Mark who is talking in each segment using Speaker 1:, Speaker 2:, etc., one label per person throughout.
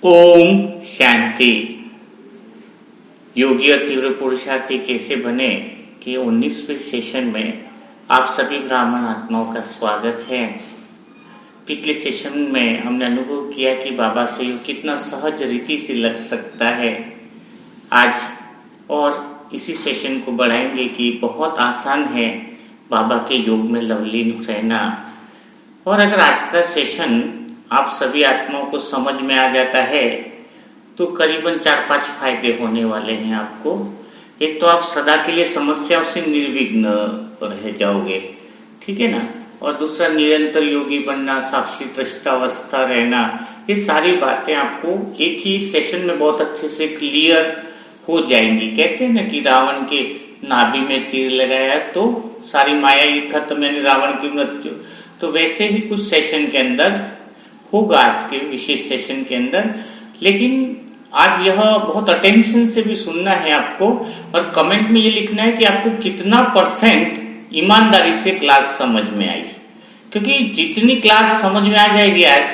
Speaker 1: ओम शांति। योगी और तीव्र पुरुषार्थी कैसे बने कि 19वें सेशन में आप सभी ब्राह्मण आत्माओं का स्वागत है। पिछले सेशन में हमने अनुभव किया कि बाबा से योग कितना सहज रीति से लग सकता है। आज और इसी सेशन को बढ़ाएंगे कि बहुत आसान है बाबा के योग में लवलीन रहना। और अगर आज का सेशन आप सभी आत्माओं को समझ में आ जाता है तो करीबन 4-5 फायदे होने वाले हैं आपको। एक तो आप सदा के लिए समस्याओं से निर्विघ्न रह जाओगे, ठीक है ना। और दूसरा, निरंतर योगी बनना, साक्षी दृष्टावस्था रहना, ये सारी बातें आपको एक ही सेशन में बहुत अच्छे से क्लियर हो जाएंगी। कहते हैं ना कि रावण के नाभि में तीर लगाया तो सारी माया ही खत्म, यानी रावण की मृत्यु। तो वैसे ही कुछ सेशन के अंदर होगा आज के विशेष सेशन के अंदर। लेकिन आज यह बहुत अटेंशन से भी सुनना है आपको, और कमेंट में ये लिखना है कि आपको कितना % ईमानदारी से क्लास समझ में आई। क्योंकि जितनी क्लास समझ में आ जाएगी आज,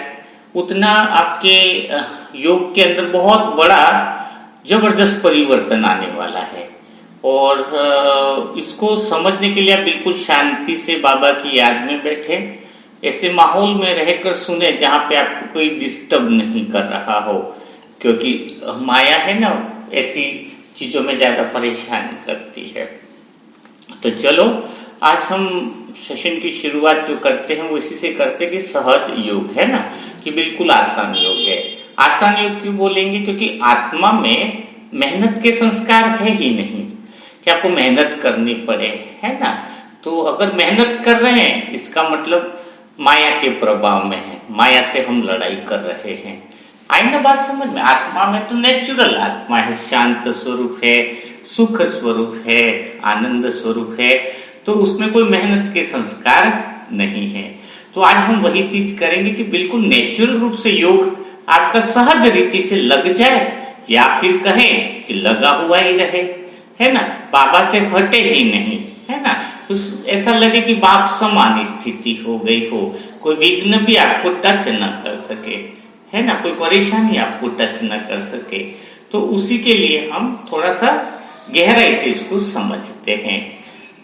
Speaker 1: उतना आपके योग के अंदर बहुत बड़ा जबरदस्त परिवर्तन आने वाला है। और इसको समझने के लिए आप बिल्कुल शांति से बाबा की याद में बैठे, ऐसे माहौल में रहकर सुने जहां पे आपको कोई डिस्टर्ब नहीं कर रहा हो। क्योंकि माया है ना, ऐसी चीजों में ज्यादा परेशान करती है। तो चलो, आज हम सेशन की शुरुआत जो करते हैं वो इसी से करते हैं कि सहज योग है ना, कि बिल्कुल आसान योग है। आसान योग क्यों बोलेंगे? क्योंकि आत्मा में मेहनत के संस्कार है ही नहीं कि आपको मेहनत करनी पड़े, है ना। तो अगर मेहनत कर रहे हैं, इसका मतलब माया के प्रभाव में है, माया से हम लड़ाई कर रहे हैं। आई ना बात समझ में? आत्मा में तो नेचुरल आत्मा है, शांत स्वरूप है, सुख स्वरूप है, आनंद स्वरूप है, तो उसमें कोई मेहनत के संस्कार नहीं है। तो आज हम वही चीज करेंगे कि बिल्कुल नेचुरल रूप से योग आपका सहज रीति से लग जाए, या फिर कहें कि लगा हुआ ही रहे, है ना, बाबा से हटे ही नहीं, है ना। ऐसा लगे कि बाप समान स्थिति हो गई हो, कोई विघ्न भी आपको टच न कर सके, है ना, कोई परेशानी आपको टच न कर सके। तो उसी के लिए हम थोड़ा सा गहराई से इसको समझते हैं।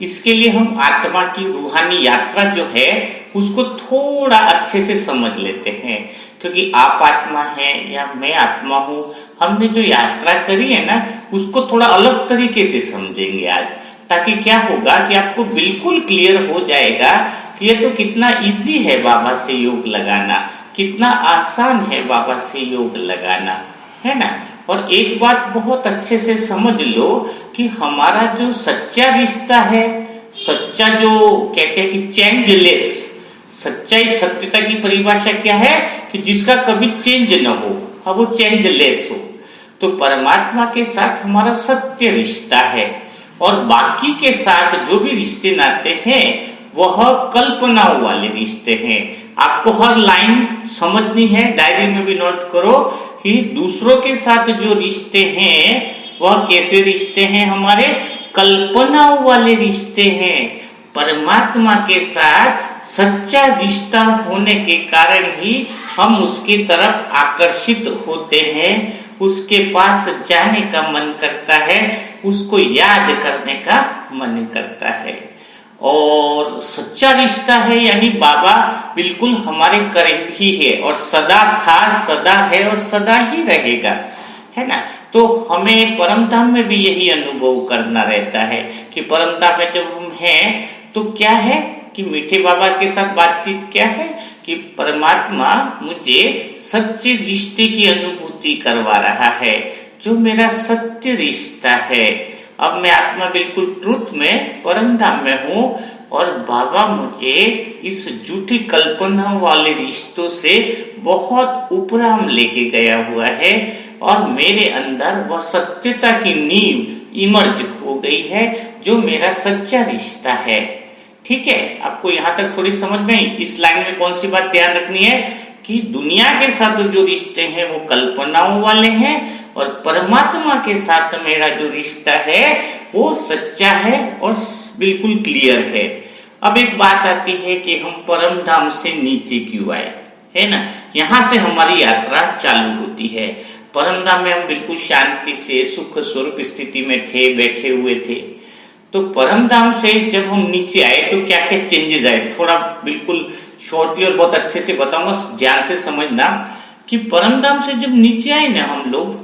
Speaker 1: इसके लिए हम आत्मा की रूहानी यात्रा जो है उसको थोड़ा अच्छे से समझ लेते हैं। क्योंकि आप आत्मा है या मैं आत्मा हूं, हमने जो यात्रा करी है ना, उसको थोड़ा अलग तरीके से समझेंगे आज। ताकि क्या होगा कि आपको बिल्कुल क्लियर हो जाएगा कि ये तो कितना इजी है बाबा से योग लगाना, कितना आसान है बाबा से योग लगाना, है ना। और एक बात बहुत अच्छे से समझ लो कि हमारा जो सच्चा रिश्ता है, सच्चा जो कहते हैं कि चेंजलेस, सच्चाई सत्यता की परिभाषा क्या है कि जिसका कभी चेंज न हो, हाँ वो चेंजलेस हो। तो परमात्मा के साथ हमारा सत्य रिश्ता है, और बाकी के साथ जो भी रिश्ते नाते हैं वह कल्पनाओं वाले रिश्ते हैं। आपको हर लाइन समझनी है, डायरी में भी नोट करो कि दूसरों के साथ जो रिश्ते हैं वह कैसे रिश्ते हैं, हमारे कल्पनाओं वाले रिश्ते हैं। परमात्मा के साथ सच्चा रिश्ता होने के कारण ही हम उसकी तरफ आकर्षित होते हैं, उसके पास जाने का मन करता है, उसको याद करने का मन करता है। और सच्चा रिश्ता है यानी बाबा बिल्कुल हमारे करीब ही है, और सदा था, सदा है और सदा ही रहेगा, है ना। तो हमें परमधाम में भी यही अनुभव करना रहता है कि परमधाम में जब हम हैं तो क्या है कि मीठे बाबा के साथ बातचीत क्या है कि परमात्मा मुझे सच्चे रिश्ते की अनुभूति करवा रहा है, जो मेरा सत्य रिश्ता है। अब मैं आत्मा बिल्कुल ट्रुथ में परमधाम में हूँ, और बाबा मुझे इस झूठी कल्पना वाले रिश्तों से बहुत उपराम लेके गया हुआ है, और मेरे अंदर वह सत्यता की नींव इमर्ज हो गई है, जो मेरा सच्चा रिश्ता है। ठीक है, आपको यहाँ तक थोड़ी समझ में आई। इस लाइन में कौन सी बात ध्यान रखनी है कि दुनिया के साथ जो रिश्ते हैं वो कल्पनाओं वाले हैं, और परमात्मा के साथ मेरा जो रिश्ता है वो सच्चा है और बिल्कुल क्लियर है। अब एक बात आती है कि हम परम धाम से नीचे क्यों आए, है ना। यहाँ से हमारी यात्रा चालू होती है। परमधाम में हम बिल्कुल शांति से सुख स्वरूप स्थिति में थे, बैठे हुए थे। तो परमधाम से जब हम नीचे आए तो क्या क्या चेंजेस आए, थोड़ा बिल्कुल शॉर्टली और बहुत अच्छे से बताऊंगा, ध्यान से समझना कि परमधाम से जब नीचे आए ना हम लोग,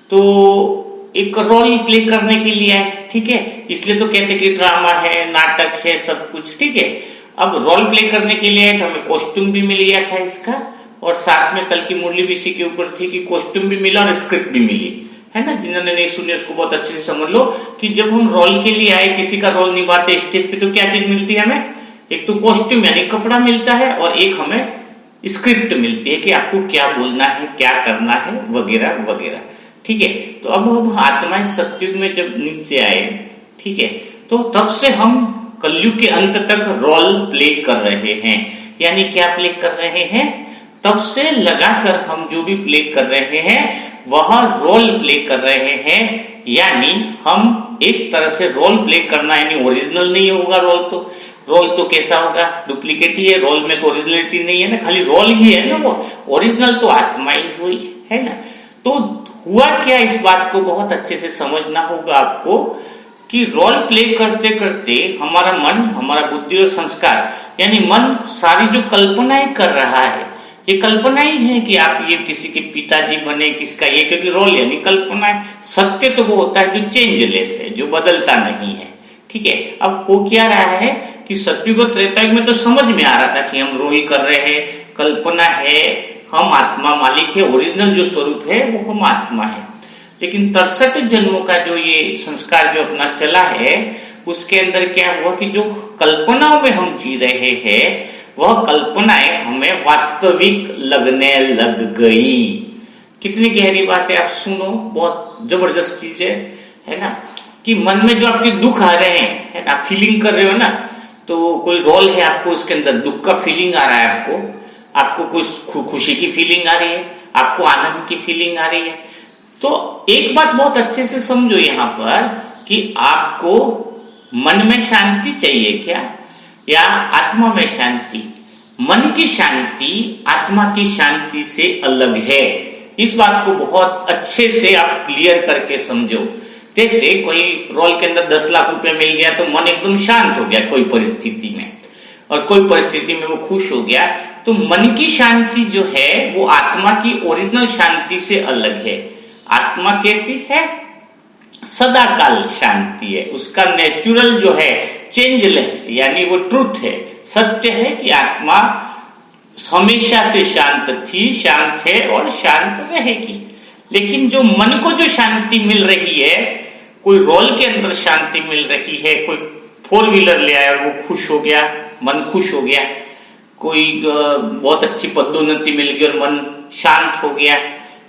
Speaker 1: तो एक रोल प्ले करने के लिए आए, ठीक है। इसलिए तो कहते कि ड्रामा है, नाटक है, सब कुछ, ठीक है। अब रोल प्ले करने के लिए आए तो हमें कॉस्ट्यूम भी मिल गया था इसका, और साथ में कल की मुरली भी इसी के ऊपर थी कि कॉस्ट्यूम भी मिला और स्क्रिप्ट भी मिली, है ना। जिन्होंने नहीं सुनी उसको बहुत अच्छे से समझ लो कि जब हम रोल के लिए आए, किसी का रोल निभाते स्टेज पे, तो क्या चीज मिलती है हमें, एक तो कॉस्ट्यूम यानी कपड़ा मिलता है, और एक हमें स्क्रिप्ट मिलती है कि आपको क्या बोलना है, क्या करना है, वगैरह वगैरह, ठीक है। तो अब आत्माएं सतयुग में जब नीचे आए, ठीक है, तो तब से हम कलयुग के अंत तक रोल प्ले कर रहे हैं। यानी क्या प्ले कर रहे हैं, तब से लगाकर हम जो भी प्ले कर रहे हैं वह रोल प्ले कर रहे हैं। यानी हम एक तरह से रोल प्ले करना, यानी ओरिजिनल नहीं होगा रोल तो कैसा होगा, डुप्लीकेट ही है। रोल में तो ओरिजिनलिटी नहीं है ना, खाली रोल ही है ना, वो ओरिजिनल तो आत्मा ही हुई, है ना। तो हुआ क्या, इस बात को बहुत अच्छे से समझना होगा आपको कि रोल प्ले करते करते हमारा मन, हमारा बुद्धि और संस्कार, यानी मन सारी जो कल्पनाएं कर रहा है, ये कल्पना ही है कि आप ये किसी के पिताजी बने, किसका ये, क्योंकि रोल यानी कल्पना है। सत्य तो वो होता है जो चेंजलेस है, जो बदलता नहीं है, ठीक है। अब वो क्या रहा है कि सतयुग और त्रेतायुग में तो समझ में आ रहा था कि हम रोल कर रहे हैं, कल्पना है, हम आत्मा मालिक है, ओरिजिनल जो स्वरूप है वो हम आत्मा है। लेकिन 63 जन्मों का जो ये संस्कार जो अपना चला है, उसके अंदर क्या हुआ कि जो कल्पनाओं में हम जी रहे हैं, वह कल्पनाएं हमें वास्तविक लगने लग गई। कितनी गहरी बात है, आप सुनो, बहुत जबरदस्त चीज है ना। कि मन में जो आपके दुख आ रहे हैं, है ना, फीलिंग कर रहे हो ना, तो कोई रोल है आपको, उसके अंदर दुख का फीलिंग आ रहा है, आपको कोई खुशी की फीलिंग आ रही है, आपको आनंद की फीलिंग आ रही है। तो एक बात बहुत अच्छे से समझो यहाँ पर कि आपको मन में शांति चाहिए क्या, या आत्मा में शांति। मन की शांति आत्मा की शांति से अलग है। इस बात को बहुत अच्छे से आप क्लियर करके समझो। जैसे कोई रोल के अंदर 10 लाख रुपए मिल गया तो मन एकदम शांत हो गया कोई परिस्थिति में, और कोई परिस्थिति में वो खुश हो गया, तो मन की शांति जो है वो आत्मा की ओरिजिनल शांति से अलग है। आत्मा कैसी है, सदा काल शांति है, उसका नेचुरल जो है चेंजलेस, यानी वो ट्रुथ है, सत्य है कि आत्मा हमेशा से शांत थी, शांत है और शांत रहेगी। लेकिन जो मन को जो शांति मिल रही है, कोई रोल के अंदर शांति मिल रही है, कोई 4 व्हीलर ले आया और वो खुश हो गया, मन खुश हो गया, कोई बहुत अच्छी पदोन्नति मिल गई और मन शांत हो गया,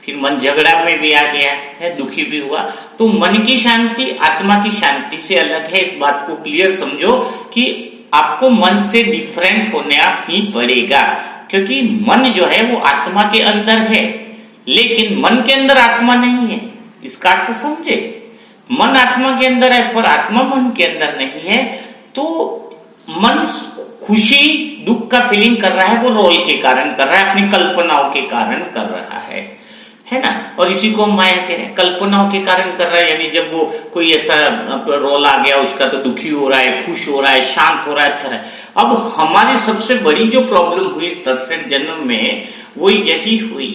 Speaker 1: फिर मन झगड़ा में भी आ गया है, दुखी भी हुआ, तो मन की शांति आत्मा की शांति से अलग है। इस बात को क्लियर समझो कि आपको मन से डिफरेंट होना ही पड़ेगा, क्योंकि मन जो है वो आत्मा के अंदर है, लेकिन मन के अंदर आत्मा नहीं है। इसका अर्थ समझे, मन आत्मा के अंदर है पर आत्मा मन के अंदर नहीं है। तो मन खुशी दुख का फीलिंग कर रहा है, वो रोल के कारण कर रहा है, अपनी कल्पनाओं के कारण कर रहा है ना। और इसी को हम माया कह रहे हैं, कल्पनाओं के कारण कर रहा है। यानी जब वो कोई ऐसा रोल आ गया उसका, तो दुखी हो रहा है, खुश हो रहा है, शांत हो रहा है, अच्छा रहा है। अब हमारी सबसे बड़ी जो प्रॉब्लम हुई इस 63 जन्म में, वो यही हुई,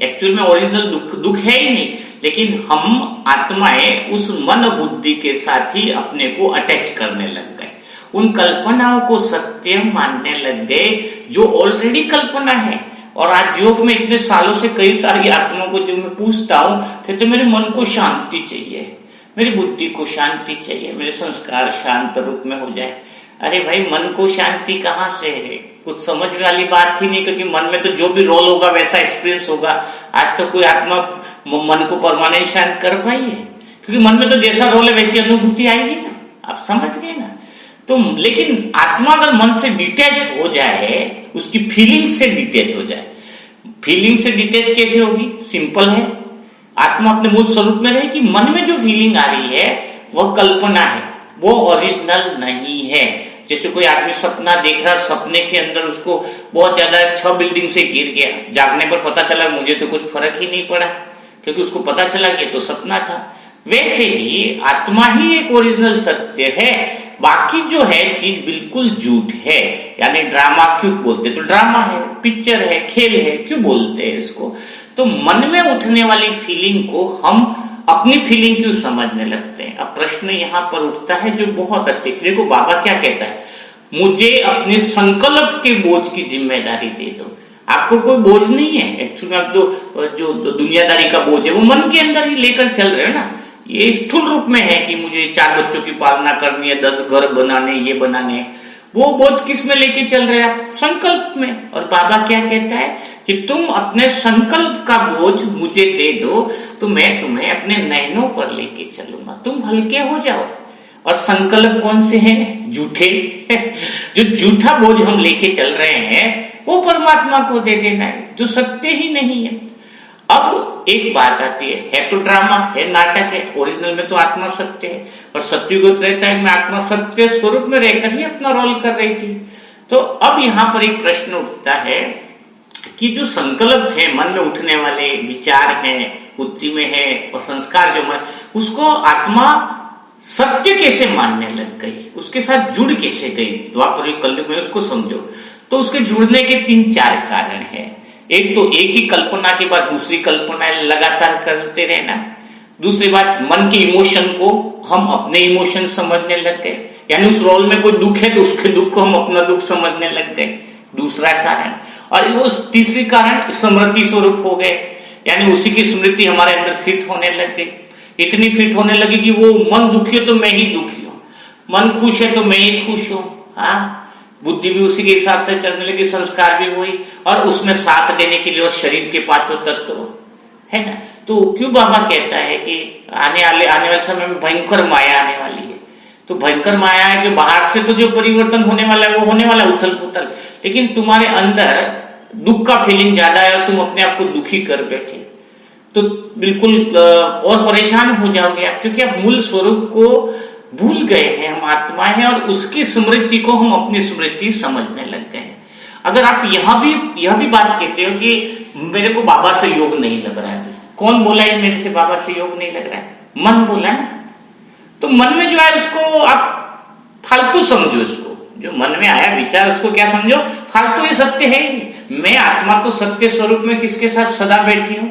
Speaker 1: एक्चुअल में ओरिजिनल दुख है ही नहीं, लेकिन हम आत्माएं उस मन बुद्धि के साथ ही अपने को अटैच करने लग गए, उन कल्पनाओं को सत्य मानने लग गए जो ऑलरेडी कल्पना है। और आज योग में इतने सालों से कई सारी आत्माओं को जो मैं पूछता हूँ, कहते मेरे मन को शांति चाहिए, मेरी बुद्धि को शांति चाहिए, मेरे संस्कार शांत रूप में हो जाए। अरे भाई, मन को शांति कहाँ से है, कुछ समझ वाली बात ही नहीं, क्योंकि मन में तो जो भी रोल होगा वैसा एक्सपीरियंस होगा। आज तो कोई आत्मा मन को परमानेंट शांत कर पाई है, क्योंकि मन में तो जैसा रोल है वैसी अनुभूति आएगी ना, आप समझ गए ना। तो लेकिन आत्मा अगर मन से डिटैच हो जाए, उसकी फीलिंग से डिटैच हो जाए, फीलिंग से डिटैच कैसे होगी, सिंपल है, आत्मा अपने मूल स्वरूप में रहे कि मन में जो फीलिंग आ रही है वह कल्पना है, वो ओरिजिनल नहीं है। जैसे कोई आदमी सपना देख रहा, सपने के अंदर उसको बहुत ज्यादा 6 बिल्डिंग से गिर गया, जागने पर पता चला मुझे तो कुछ फर्क ही नहीं पड़ा, क्योंकि उसको पता चला कि तो सपना था। वैसे ही आत्मा ही एक ओरिजिनल सत्य है, बाकी जो है चीज बिल्कुल झूठ है। यानी ड्रामा क्यों बोलते, तो ड्रामा है, पिक्चर है, खेल है, क्यों बोलते हैं इसको? तो मन में उठने वाली फीलिंग को हम अपनी फीलिंग क्यों समझने लगते हैं? अब प्रश्न यहाँ पर उठता है जो बहुत अच्छे, देखो बाबा क्या कहता है, मुझे अपने संकल्प के बोझ की जिम्मेदारी दे दो। आपको कोई बोझ नहीं है एक्चुअली, आप जो दुनियादारी का बोझ है वो मन के अंदर ही लेकर चल रहे हो ना। ये स्थूल रूप में है कि मुझे 4 बच्चों की पालना करनी है, 10 घर बनाने, ये बनाने, वो बोझ किस में लेके चल रहे हैं आप? संकल्प में। और बाबा क्या कहता है कि तुम अपने संकल्प का बोझ मुझे दे दो तो मैं तुम्हें अपने नैनों पर लेके चलूंगा, तुम हल्के हो जाओ। और संकल्प कौन से हैं? झूठे। जो झूठा बोझ हम लेके चल रहे हैं वो परमात्मा को दे देना है, जो सत्य ही नहीं है। अब एक बात आती है तो ड्रामा है, नाटक है, ओरिजिनल में तो आत्मा सत्य है, और सत्युगत रहता है मैं आत्मा सत्य स्वरूप में रहकर ही अपना रोल कर रही थी। तो अब यहाँ पर एक प्रश्न उठता है कि जो संकल्प है, मन में उठने वाले विचार हैं, बुद्धि में है, और संस्कार जो मन, उसको आत्मा सत्य कैसे मानने लग गई, उसके साथ जुड़ कैसे गई द्वापर कलयुग में, उसको समझो। तो उसके जुड़ने के 3-4 कारण हैं। एक तो एक ही कल्पना के बाद दूसरी कल्पना लगातार करते रहना। दूसरी बात, मन के इमोशन को हम अपने इमोशन समझने लग गए, यानी उस रोल में कोई दुख है तो उसके दुख को हम अपना दुख समझने लग गए, दूसरा कारण। और उस तीसरी कारण स्मृति स्वरूप हो गए, यानी उसी की स्मृति हमारे अंदर फिट होने लग गई, इतनी फिट होने लगी कि वो मन दुखी है तो मैं ही दुखी हूं, मन खुश है तो मैं ही खुश हूं। हाँ, बुद्धि भी उसी के हिसाब से चलने लगी, संस्कार भी वही, और उसमें साथ देने के लिए और शरीर के 5 तत्व है ना। तो क्यों बाबा कहता है कि आने वाले समय में भयंकर माया आने वाली है। तो भयंकर माया है कि बाहर से तो जो परिवर्तन होने वाला है वो होने वाला उथल पुथल, लेकिन तुम्हारे अंदर दुख का फीलिंग ज्यादा है और तुम अपने आप को दुखी कर बैठे तो बिल्कुल और परेशान हो जाओगे आप, क्योंकि आप मूल स्वरूप को भूल गए हैं। हम आत्मा है और उसकी स्मृति को हम अपनी स्मृति समझने लग गए हैं। अगर आप यह भी बात कहते हो कि मेरे को बाबा से योग नहीं लग रहा है, कौन बोला है मेरे से बाबा से योग नहीं लग रहा है? मन बोला ना। तो मन में जो है उसको आप फालतू समझो, इसको जो मन में आया विचार उसको क्या समझो? फालतू, ये सत्य है ही। मैं आत्मा तो सत्य स्वरूप में किसके साथ सदा बैठी हूं?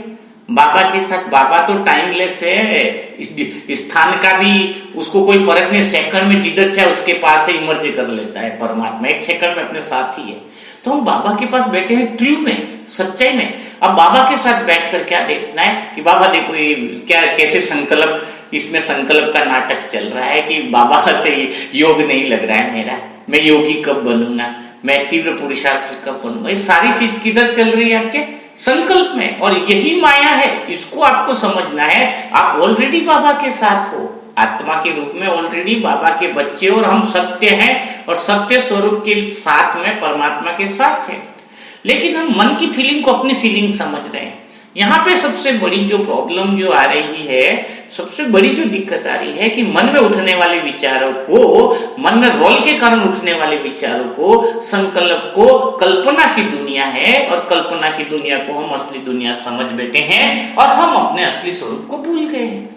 Speaker 1: बाबा के साथ। बाबा तो टाइमलेस है, स्थान का भी उसको कोई फर्क नहीं, सेकंड में जिधर चाहे उसके पास से इमर्ज कर लेता है परमात्मा, 1 सेकंड में अपने साथ ही है। तो हम बाबा के पास बैठे हैं ट्रू में, सच्चाई में। अब बाबा के साथ बैठकर क्या देखना है कि बाबा देखो ये क्या कैसे संकल्प, इसमें संकल्प का नाटक चल रहा है कि बाबा से योग नहीं लग रहा है मेरा, मैं योगी कब बनूंगा, मैं तीव्र पुरुषार्थ कब बनूंगा। ये सारी चीज किधर चल रही है? आपके संकल्प में। और यही माया है, इसको आपको समझना है। आप ऑलरेडी बाबा के साथ हो, आत्मा के रूप में ऑलरेडी बाबा के बच्चे, और हम सत्य हैं और सत्य स्वरूप के साथ में परमात्मा के साथ हैं। लेकिन हम मन की फीलिंग को अपनी फीलिंग समझ रहे हैं। यहाँ पे सबसे बड़ी जो प्रॉब्लम जो आ रही है, सबसे बड़ी जो दिक्कत आ रही है कि मन में उठने वाले विचारों को, मन में रोल के कारण उठने वाले विचारों को, संकल्प को कल्पना की दुनिया है, और कल्पना की दुनिया को हम असली दुनिया समझ बैठे हैं, और हम अपने असली स्वरूप को भूल गए हैं,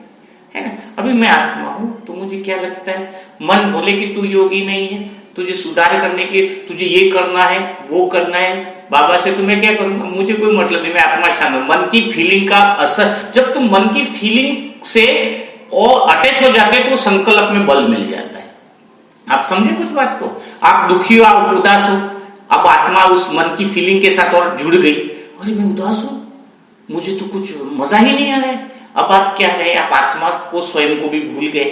Speaker 1: है ना। अभी मैं आत्मा हूं तो मुझे क्या लगता है, मन बोले कि तू योगी नहीं है, तुझे सुधार करने के, तुझे ये करना है वो करना है, बाबा से तुम्हें क्या करूंगा, मुझे कोई मतलब नहीं, मैं आत्मा शांत हूं। मन की फीलिंग का असर, जब तुम मन की फीलिंग से और अटैच हो जाते तो संकल्प में बल मिल जाता है। आप समझे कुछ बात को? आप दुखी हो, आप उदास हो, अब आत्मा उस मन की फीलिंग के साथ और जुड़ गई, अरे मैं उदास हूं, मुझे तो कुछ मजा ही नहीं आ रहा है। अब आप क्या रहे, आप आत्मा को स्वयं को भी भूल गए।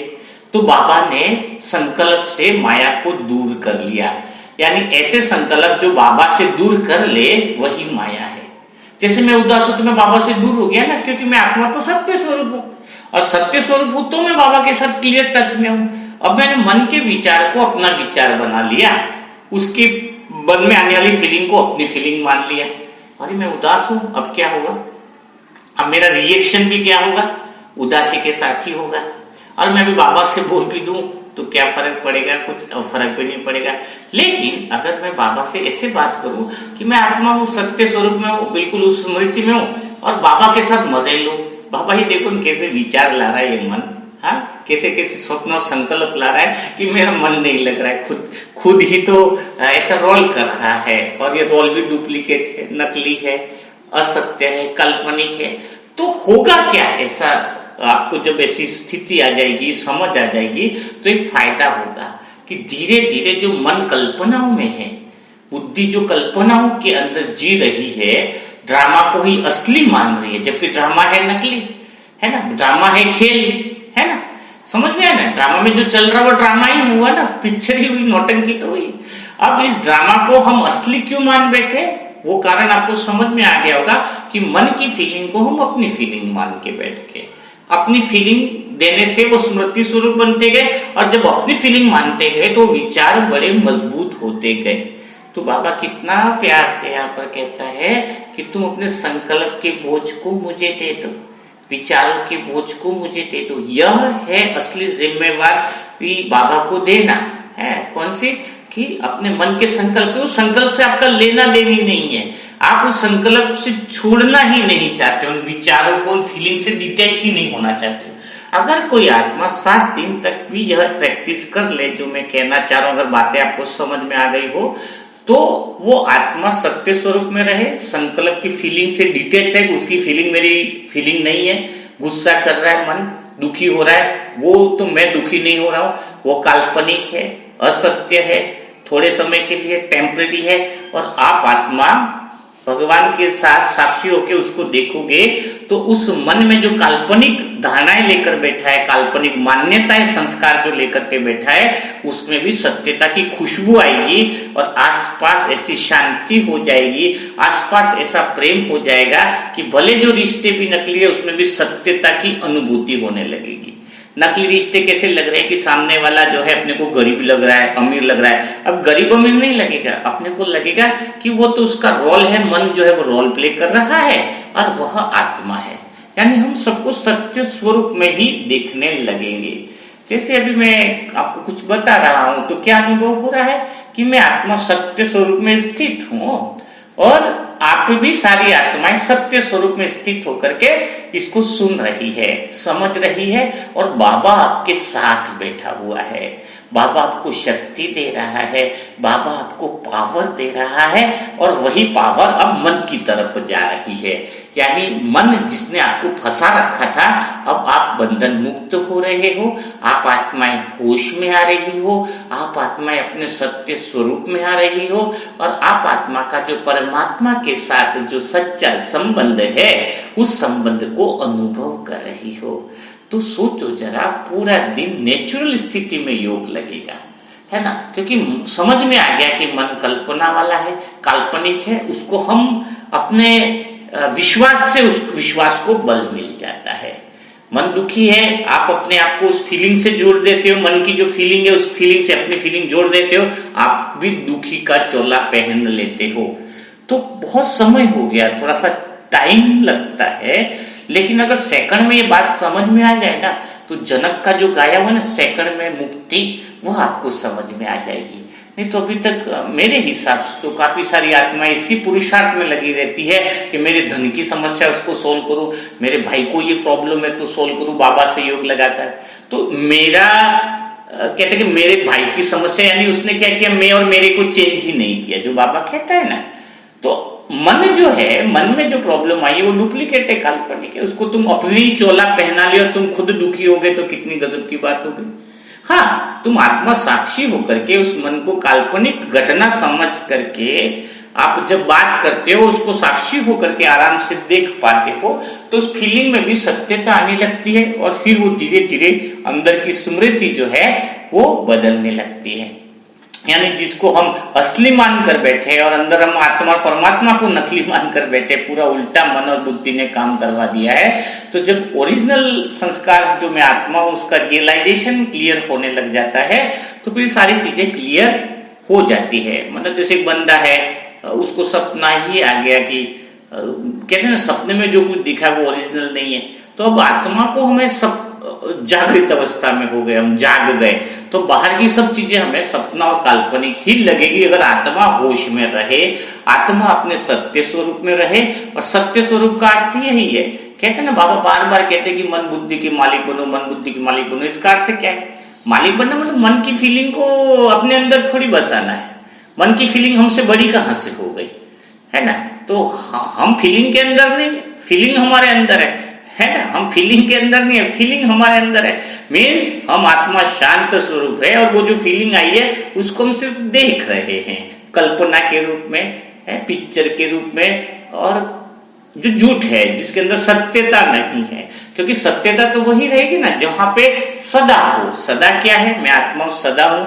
Speaker 1: तो बाबा ने संकल्प से माया को दूर कर लिया, यानी ऐसे संकल्प जो बाबा से दूर कर ले वही माया है। जैसे मैं उदास हूं तो मैं बाबा से दूर हो गया ना, क्योंकि मैं आत्मा तो सत्य स्वरूप हूं, और सत्य स्वरूप हूं तो मैं बाबा के साथ क्लियर टच में हूं। अब मैंने मन के विचार को अपना विचार बना लिया, उसके मन में आने वाली फीलिंग को अपनी फीलिंग मान लिया। अरे मैं उदास हूं, अब क्या होगा, अब मेरा रिएक्शन भी क्या होगा, उदासी के साथ ही होगा। और मैं भी बाबा से बोल भी दूं तो क्या फर्क पड़ेगा, कुछ फर्क भी नहीं पड़ेगा। लेकिन अगर मैं बाबा से ऐसे बात करूं कि मैं आत्मा हूं, सत्य स्वरूप में हूं, बिल्कुल उस स्मृति में हूं और बाबा के साथ मजे लो, बाबा ही देखो कैसे विचार ला रहा है ये मन, हाँ कैसे कैसे स्वप्न और संकल्प ला रहा है कि मेरा मन नहीं लग रहा है, खुद ही तो ऐसा रोल कर रहा है और ये रोल भी डुप्लीकेट है, नकली है, असत्य है, काल्पनिक है। तो होगा क्या ऐसा, आपको जब ऐसी स्थिति आ जाएगी, समझ आ जाएगी, तो एक फायदा होगा कि धीरे धीरे जो मन कल्पनाओं में है, बुद्धि जो कल्पनाओं के अंदर जी रही है, ड्रामा को ही असली मान रही है, जबकि ड्रामा है नकली, है ना, ड्रामा है खेल, है ना, समझ में आया ना, ड्रामा में जो चल रहा वो ड्रामा ही हुआ ना, पिक्चर ही हुई, नौटंकी तो हुई। अब इस ड्रामा को हम असली क्यों मान बैठे, वो कारण आपको समझ में आ गया होगा कि मन की फीलिंग को हम अपनी फीलिंग मान के बैठ के, अपनी फीलिंग देने से वो स्मृति स्वरूप बनते गए, और जब अपनी फीलिंग मानते गए तो विचार बड़े मजबूत होते गए। तो बाबा कितना प्यार से यहाँ पर कहता है कि तुम अपने संकल्प के बोझ को मुझे दे दो, विचारों के बोझ को मुझे दे दो। यह है असली जिम्मेवारी बाबा को देना है। कौन सी? कि अपने मन के संकल्प, उस संकल्प से आपका लेना देनी नहीं है, आप उस संकल्प से छोड़ना ही नहीं चाहते, उन विचारों को, उन फीलिंग से डिटैच ही नहीं होना चाहते। अगर कोई आत्मा 7 दिन तक भी यह प्रैक्टिस कर ले, जो मैं कहना चाह रहा हूं, अगर बातें आपको समझ में आ गई हो, तो वो आत्मा सत्य स्वरूप में रहे, संकल्प की फीलिंग से डिटैच है, उसकी फीलिंग मेरी फीलिंग नहीं है, गुस्सा कर रहा है मन, दुखी हो रहा है, वो तो मैं दुखी नहीं हो रहा हूं, वो काल्पनिक है, असत्य है, थोड़े समय के लिए टेम्परेरी है, और आप आत्मा भगवान के साथ साक्षी होके उसको देखोगे तो उस मन में जो काल्पनिक धारणाएं लेकर बैठा है, काल्पनिक मान्यताएं, संस्कार जो लेकर के बैठा है, उसमें भी सत्यता की खुशबू आएगी और आसपास ऐसी शांति हो जाएगी, आसपास ऐसा प्रेम हो जाएगा कि भले जो रिश्ते भी नकली है उसमें भी सत्यता की अनुभूति होने लगेगी। नकली रिश्ते कैसे लग रहे हैं कि सामने वाला जो है अपने को गरीब लग रहा है, अमीर लग रहा है। अब गरीब अमीर नहीं लगेगा, अपने को लगेगा कि वो तो उसका रोल है, मन जो है वो रोल प्ले कर रहा है और वह आत्मा है। यानी हम सबको सत्य स्वरूप में ही देखने लगेंगे। जैसे अभी मैं आपको कुछ बता रहा हूं तो क्या अनुभव हो रहा है कि मैं आत्मा सत्य स्वरूप में स्थित हूं और आप भी सारी आत्माएं सत्य स्वरूप में स्थित होकर के इसको सुन रही है, समझ रही है, और बाबा आपके साथ बैठा हुआ है, बाबा आपको शक्ति दे रहा है, बाबा आपको पावर दे रहा है, और वही पावर अब मन की तरफ जा रही है। यानी मन जिसने आपको फंसा रखा था, अब आप बंधन मुक्त हो रहे हो, आप आत्माएं होश में आ रही हो, आप आत्माएं अपने सत्य स्वरूप में आ रही हो, और आप आत्मा का जो परमात्मा के साथ जो सच्चा संबंध है, उस संबंध को अनुभव कर रही हो। तो सोचो जरा, पूरा दिन नेचुरल स्थिति में योग लगेगा, है ना, क्योंकि समझ में आ गया कि मन कल्पना वाला है, काल्पनिक है, उसको हम अपने विश्वास से, उस विश्वास को बल मिल जाता है। मन दुखी है, आप अपने आप को उस फीलिंग से जोड़ देते हो, मन की जो फीलिंग है उस फीलिंग से अपनी फीलिंग जोड़ देते हो, आप भी दुखी का चोला पहन लेते हो। तो बहुत समय हो गया, थोड़ा सा टाइम लगता है, लेकिन अगर सेकंड में ये बात समझ में आ जाए ना, तो जनक का जो गाया हुआ ना सेकंड में मुक्ति, वह आपको समझ में आ जाएगी। नहीं तो अभी तक मेरे हिसाब से तो काफी सारी आत्माएं इसी पुरुषार्थ में लगी रहती है कि मेरे धन की समस्या उसको सोल्व करूं, मेरे भाई को ये प्रॉब्लम है तो सोल्व करूं बाबा से योग लगाकर। तो मेरा कहते कि मेरे भाई की समस्या, यानी उसने क्या किया, मैं और मेरे को चेंज ही नहीं किया, जो बाबा कहता है ना। तो मन जो है, मन में जो प्रॉब्लम आई है वो डुप्लीकेट है, काल्पनिक है, उसको तुम अपनी चोला पहना लिया और तुम खुद दुखी हो गए, तो कितनी गजब की बात हो गई। हाँ, तुम आत्मा साक्षी होकर के उस मन को काल्पनिक घटना समझ करके आप जब बात करते हो, उसको साक्षी होकर के आराम से देख पाते हो, तो उस फीलिंग में भी सत्यता आने लगती है, और फिर वो धीरे धीरे अंदर की स्मृति जो है वो बदलने लगती है। यानी जिसको हम असली मान कर बैठे और अंदर हम आत्मा और परमात्मा को नकली मान कर बैठे, पूरा उल्टा मन और बुद्धि ने काम करवा दिया है। तो जब ओरिजिनल संस्कार जो मैं आत्मा हूं उसका रियलाइजेशन क्लियर होने लग जाता है, तो फिर सारी चीजें क्लियर हो जाती है। मतलब जैसे एक बंदा है, उसको सपना ही आ गया कि कहते हैं ना, सपने में जो कुछ दिखा वो ओरिजिनल नहीं है। तो अब आत्मा को हमें सब जागृत अवस्था में हो गए, हम जाग गए, तो बाहर की सब चीजें हमें सपना और काल्पनिक ही लगेगी। अगर आत्मा होश में रहे, आत्मा अपने सत्य स्वरूप में रहे, और सत्य स्वरूप का अर्थ यही है। कहते हैं ना, बाबा बार बार कहते हैं कि मन बुद्धि के मालिक बनो, मन बुद्धि के मालिक बनो। इसका अर्थ क्या है? मालिक बनना मतलब मन की फीलिंग को अपने अंदर थोड़ी बसाना है। मन की फीलिंग हमसे बड़ी कहां से हो गई, है ना? तो हम फीलिंग के अंदर नहीं, फीलिंग हमारे अंदर है ना? हम फीलिंग के अंदर नहीं है, फीलिंग हमारे अंदर है। मीन्स हम आत्मा शांत स्वरूप है, और वो जो फीलिंग आई है उसको हम सिर्फ देख रहे हैं, कल्पना के रूप में है, पिक्चर के रूप में, और जो झूठ है जिसके अंदर सत्यता नहीं है। क्योंकि सत्यता तो वही रहेगी ना जहां पे सदा हो। सदा क्या है? मैं आत्मा हूं, सदा हूं,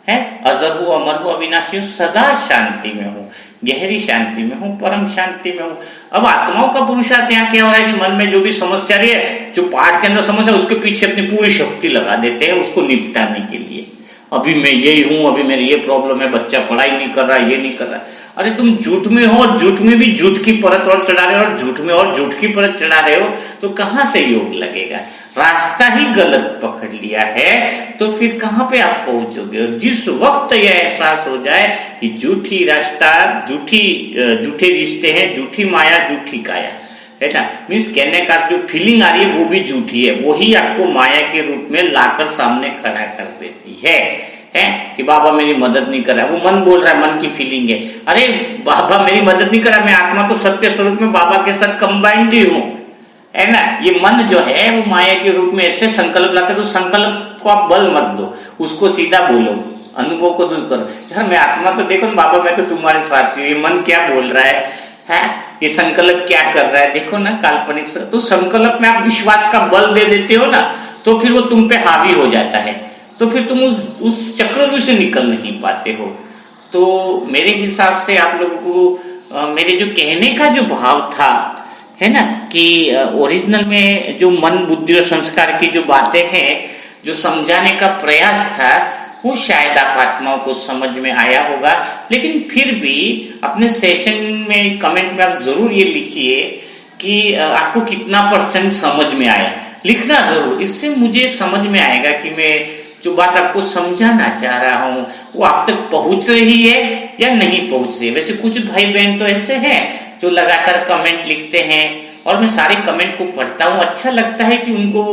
Speaker 1: है, अजर हूं, अमर हूं, अविनाशी हूं, सदा शांति में हूं, गहरी शांति में हूं, परम शांति में हूं। अब आत्माओं का पुरुषार्थ यहाँ क्या हो रहा है कि मन में जो भी समस्या रही है, जो पाठ के अंदर समस्या, उसके पीछे अपनी पूरी शक्ति लगा देते हैं उसको निपटाने के लिए। अभी मैं यही हूं, अभी मेरी ये प्रॉब्लम है, बच्चा पढ़ाई नहीं कर रहा, ये नहीं कर रहा। अरे तुम झूठ में हो, और झूठ में भी झूठ की परत और चढ़ा रहे हो, और झूठ में और झूठ की परत चढ़ा रहे हो, तो कहां से योग लगेगा? रास्ता ही गलत पकड़ लिया है, तो फिर कहां पे आप पहुंचोगे? और जिस वक्त यह एहसास हो जाए कि झूठी रास्ता, झूठे रिश्ते हैं, झूठी माया, झूठी काया, है ना? मीन्स कहने का जो फीलिंग आ रही है वो भी झूठी है, वही आपको माया के रूप में लाकर सामने खड़ा कर देती है कि बाबा मेरी मदद नहीं कर रहा है। वो मन बोल रहा है, मन की फीलिंग है, अरे बाबा मेरी मदद नहीं कर रहा, मैं आत्मा तो सत्य स्वरूप में बाबा के साथ कंबाइंड ही हूं, है ना? ये मन जो है वो माया के रूप में ऐसे संकल्प लाते, तो संकल्प को आप बल मत दो, उसको सीधा बोलो, अनुभव को दूर करो। यार मैं आत्मा तो देखो ना बाबा, मैं तो तुम्हारे साथ हूँ। ये मन क्या बोल रहा है? ये संकल्प क्या कर रहा है? देखो ना, काल्पनिक। तो संकल्प में आप विश्वास का बल दे देते हो ना, तो फिर वो तुम पे हावी हो जाता है, तो फिर तुम उस चक्रव्यूह से निकल नहीं पाते हो। तो मेरे हिसाब से आप लोगों को मेरे जो कहने का जो भाव था, है ना, कि ओरिजिनल में जो मन बुद्धि और संस्कार की जो बातें हैं, जो समझाने का प्रयास था, वो शायद आप आत्माओं को समझ में आया होगा। लेकिन फिर भी अपने सेशन में कमेंट में आप जरूर ये लिखिए कि आपको कितना % समझ में आया। लिखना जरूर, इससे मुझे समझ में आएगा कि मैं जो बात आपको समझाना चाह रहा हूं वो आप तक पहुंच रही है या नहीं पहुंच रही है। वैसे कुछ भाई बहन तो ऐसे हैं जो लगातार कमेंट लिखते हैं, और मैं सारे कमेंट को पढ़ता हूं। अच्छा लगता है कि उनको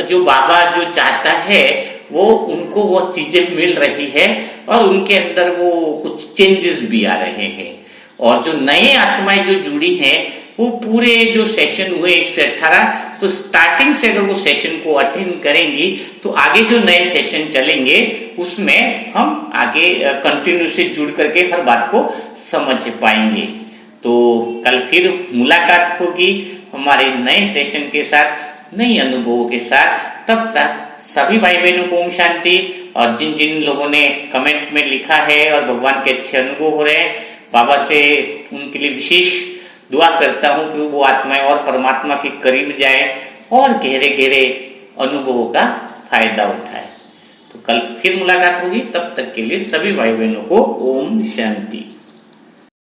Speaker 1: जो बाबा जो चाहता है वो उनको वो चीजें मिल रही है, और उनके अंदर वो कुछ चेंजेस भी आ रहे हैं। और जो नए आत्माएं जो जुड़ी हैं, वो पूरे जो सेशन हुए 1 से 18, तो स्टार्टिंग से अगर वो सेशन को अटेंड करेंगी तो आगे जो नए सेशन चलेंगे उसमें हम आगे कंटिन्यू से जुड़ करके हर बात को समझ पाएंगे। तो कल फिर मुलाकात होगी हमारे नए सेशन के साथ, नए अनुभवों के साथ। तब तक सभी भाई बहनों को ओम शांति। और जिन जिन लोगों ने कमेंट में लिखा है और भगवान के अच्छे अनुभव हो रहे हैं, बाबा से उनके लिए विशेष दुआ करता हूं कि वो आत्माएं और परमात्मा के करीब जाए और गहरे गहरे अनुभवों का फायदा उठाए। तो कल फिर मुलाकात होगी, तब तक के लिए सभी भाई बहनों को ओम शांति।